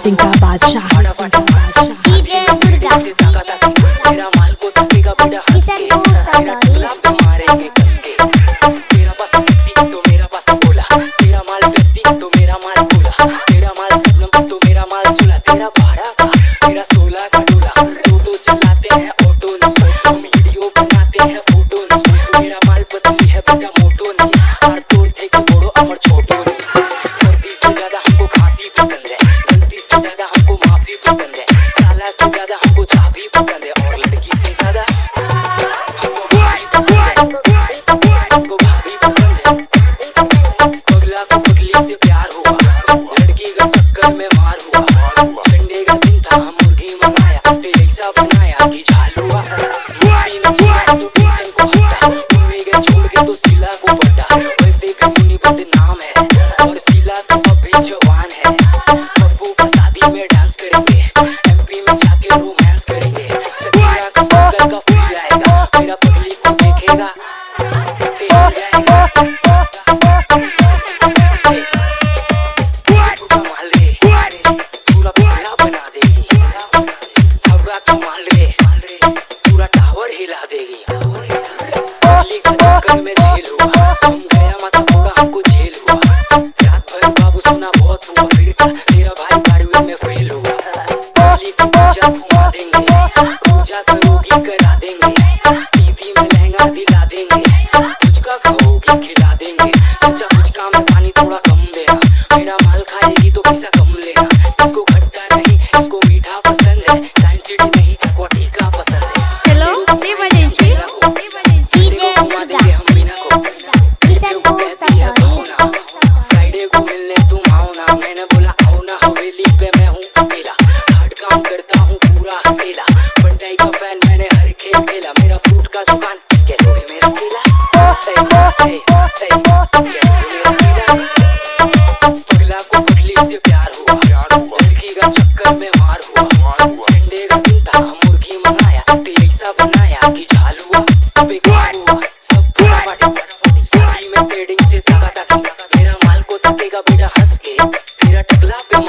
mixing का बादशाह DJ Durga मेरा माल को तकेगा बेटा किशनपुर सतौरी मारेंगे कसके तेरा पास टैक्सी तो मेरा पास बोला तेरा माल टैक्सी तो मेरा माल बोला तेरा माल सबनम तो मेरा माल चूल्हा तेरा 12 का मेरा 16 का डोला टोटो चलाते हैं ऑटो नहीं हम वीडियो बनाते हैं फोटो नहीं मेरा माल पतली है बेटा मोटो नहीं और तोड़ थे के बड़ो अमर छोटो नहीं सर्दी से ज्यादा हमको खांसी पसंद है गलती से ज्यादा हमको माफी पसंद है साला से ज्यादा हमको चाबी पसंद है और लड़की से ज्यादा हमको भाभी पसंद है पगला को पगली से प्यार हुआ लड़की का चक्कर में मार हुआ संडे का दिन था हम मुर्गी मंगाया तेरे ऐसा बनाया कि झाल हुआ मुर्गी में चिड़ा तो ट्यूशन को हटा मम्मी के छोड़ के तो सिला को पटा वैसे भी मुनी बदनाम है और सिला तो अभी जवान है पप्पू का शादी में डांस करेंगे एमपी में जाके रोमांस करेंगे सतीरा का सिंगर का फूल आएगा मेरा पगली को देखेगा पूरा टावर हिला देगी दिल्ली का चक्कर में जेल हुआ हम गया माता होगा हमको जेल हुआ रात भर बाबू सोना बहुत हुआ फिर तेरा भाई बारहवीं में फेल हुआ दिल्ली की पूजा घुमा देंगे पूजा करोगी करा देंगे टीवी में लहंगा दिला देंगे पुचका खाओगी खिला देंगे अच्छा पुचका में पानी थोड़ा कम देना मेरा माल खाएगी तो पैसा कम लेना इसको खट्टा नहीं इसको मीठा पसंद है साइंस सिटी नहीं वाटिका पसंद है चलो ते बजे छी डीजे दुर्गा हम मीना को किशनपुर सतौरी फ्राइडे को मिलने तुम आओ ना मैंने बोला आओ ना हवेली पे मैं हूँ अकेला हार्ड काम करता हूँ पूरा अकेला बंटाई का फैन मैंने हर खेल खेला मेरा फ्रूट का दुकान कैलोरी मेरा केला पगला को पगली से प्यार हुआ लड़की का चक्कर में मार हुआ संडे का दिन था हम मुर्गी मंगाया तेरे ऐसा बनाया कि झाल हुआ बेकार हुआ सब फटाफट साड़ी में शेडिंग से ताका ताकी मेरा माल को तकेगा बेटा हंस के तेरा टकला पे